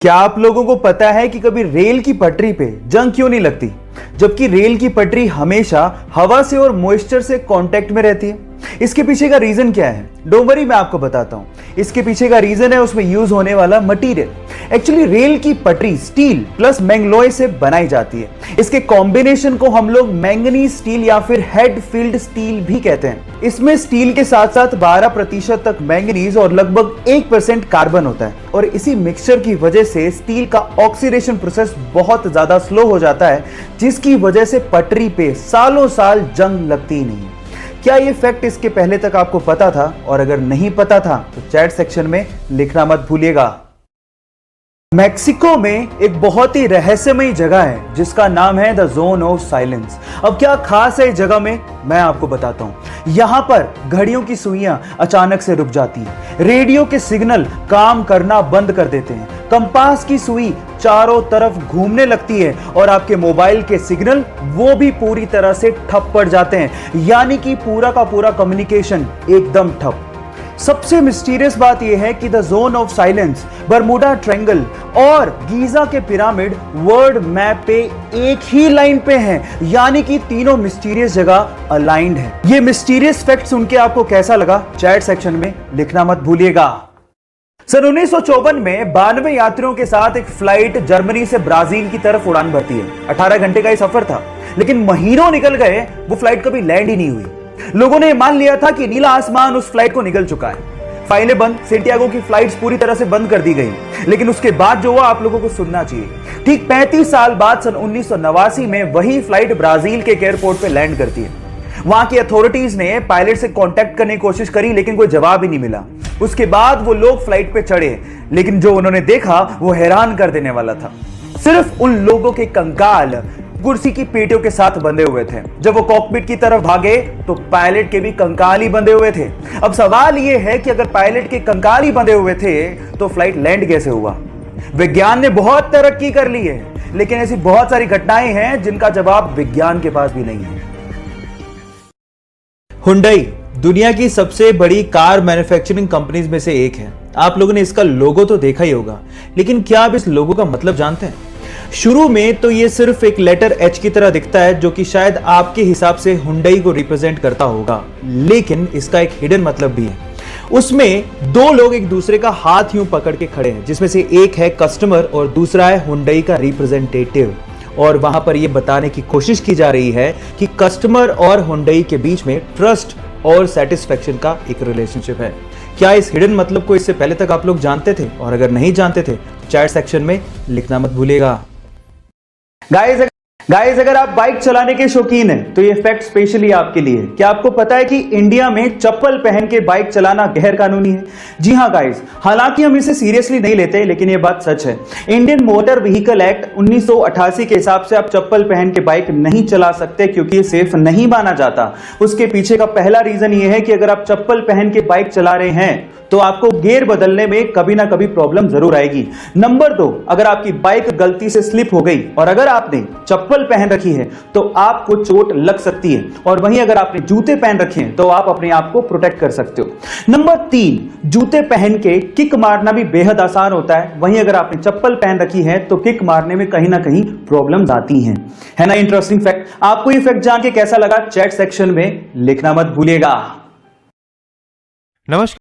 क्या आप लोगों को पता है कि कभी रेल की पटरी पे जंग क्यों नहीं लगती, जबकि रेल की पटरी हमेशा हवा से और मॉइस्चर से कांटेक्ट में रहती है? इसके पीछे का रीजन क्या है? डोंट वरी, मैं आपको बताता हूं। इसके पीछे का रीजन है उसमें यूज होने वाला मटेरियल। एक्चुअली रेल की पटरी स्टील प्लस मैंगलोय से बनाई जाती है। इसके कॉम्बिनेशन को हम लोग मैंगनीज स्टील या फिर हेड फील्ड स्टील भी कहते हैं। इसमें स्टील के साथ साथ 12% तक मैंगनीज और लगभग 1% कार्बन होता है, और इसी मिक्सचर की वजह से स्टील का ऑक्सीडेशन प्रोसेस बहुत ज्यादा स्लो हो जाता है, जिसकी वजह से पटरी पे सालों साल जंग लगती ही नहीं है। क्या ये फैक्ट इसके पहले तक आपको पता था? और अगर नहीं पता था तो चैट सेक्शन में लिखना मत भूलिएगा। मेक्सिको में एक बहुत ही रहस्यमयी जगह है जिसका नाम है द जोन ऑफ साइलेंस। अब क्या खास है इस जगह में, मैं आपको बताता हूं। यहां पर घड़ियों की सुइयां अचानक से रुक जाती हैं, रेडियो के सिग्नल काम करना बंद कर देते हैं, कंपास की सुई चारों तरफ घूमने लगती है और आपके मोबाइल के सिग्नल वो भी पूरी तरह से ठप पड़ जाते हैं, यानी कि पूरा का पूरा कम्युनिकेशन एकदम ठप। सबसे मिस्टीरियस बात यह है कि the zone of silence, Bermuda triangle और गीजा के पिरामिड वर्ल्ड मैप पे एक ही लाइन पे हैं, यानी कि तीनों मिस्टीरियस जगह अलाइंड है। ये मिस्टीरियस फैक्ट सुन के आपको कैसा लगा? चैट सेक्शन में लिखना मत भूलिएगा। सन 1954 में 92 यात्रियों के साथ एक फ्लाइट जर्मनी से ब्राजील की तरफ उड़ान भरती है। 18 घंटे का ये सफर था, लेकिन महीनों निकल गए, वो फ्लाइट कभी लैंड ही नहीं हुई। लोगों ने मान लिया था कि नीला आसमान उस फ्लाइट को निगल चुका है। फाइलें बंद, सेंटियागो की फ्लाइट्स पूरी तरह से बंद कर दी गई। लेकिन उसके बाद जो हुआ आप लोगों को सुनना चाहिए। ठीक 35 साल बाद सन 1989 में वही फ्लाइट ब्राजील के एयरपोर्ट पे लैंड करती है। वहां की अथॉरिटीज ने पायलट से कांटेक्ट करने की कोशिश करी, लेकिन कोई जवाब ही नहीं मिला। उसके बाद वो लोग फ्लाइट पे चढ़े, लेकिन जो उन्होंने देखा वो हैरान कर देने वाला था। सिर्फ उन लोगों के कंकाल कुर्सी की पेटियों के साथ बंधे हुए थे। जब वो कॉकपिट की तरफ भागे तो पायलट के भी कंकाल ही बंधे हुए थे। अब सवाल यह है कि अगर पायलट के कंकाल ही बंधे हुए थे तो फ्लाइट लैंड कैसे हुआ? विज्ञान ने बहुत तरक्की कर ली है, लेकिन ऐसी बहुत सारी घटनाएं हैं जिनका जवाब विज्ञान के पास भी नहीं है। हुंडई दुनिया की सबसे बड़ी कार मैन्युफैक्चरिंग कंपनीज में से एक है। आप लोगों ने इसका लोगो तो देखा ही होगा, लेकिन क्या आप इस लोगो का मतलब जानते हैं? शुरू में तो ये सिर्फ एक लेटर एच की तरह दिखता है, जो कि शायद आपके हिसाब से हुंडई को रिप्रेजेंट करता होगा, लेकिन इसका एक हिडन मतलब भी है। उसमें दो लोग एक दूसरे का हाथ यूं पकड़ के खड़े हैं, जिसमें से एक है कस्टमर और दूसरा है हुंडई का रिप्रेजेंटेटिव। और वहां पर यह बताने की कोशिश की जा रही है कि कस्टमर और हुंडई के बीच में ट्रस्ट और सेटिस्फैक्शन का एक रिलेशनशिप है। क्या इस हिडन मतलब को इससे पहले तक आप लोग जानते थे? और अगर नहीं जानते थे तो चैट सेक्शन में लिखना मत भूलिएगा। गाइस अगर आप बाइक चलाने के शौकीन हैं तो ये फैक्ट स्पेशली आपके लिए। क्या आपको पता है कि इंडिया में चप्पल पहन के बाइक चलाना गैर कानूनी है? जी हां गाइस, हालांकि हम इसे सीरियसली नहीं लेते, लेकिन ये बात सच है। इंडियन मोटर व्हीकल एक्ट 1988 के हिसाब से आप चप्पल पहन के बाइक नहीं चला सकते, क्योंकि ये सेफ नहीं माना जाता। उसके पीछे का पहला रीजन ये है कि अगर आप चप्पल पहन के बाइक चला रहे हैं तो आपको गियर बदलने में कभी ना कभी प्रॉब्लम जरूर आएगी। नंबर 2, अगर आपकी बाइक गलती से स्लिप हो गई और अगर आपने चप्पल पहन रखी है तो आपको चोट लग सकती है, और वहीं अगर आपने जूते पहन रखे हैं तो आप अपने आप को प्रोटेक्ट कर सकते हो। नंबर 3, जूते पहन के किक मारना भी बेहद आसान होता है, वहीं अगर आपने चप्पल पहन रखी है तो किक मारने में कहीं ना कहीं प्रॉब्लम्स आती हैं। है ना इंटरेस्टिंग फैक्ट? आपको ये फैक्ट जान के कैसा लगा? चैट सेक्शन में लिखना मत भूलिएगा। नमस्कार।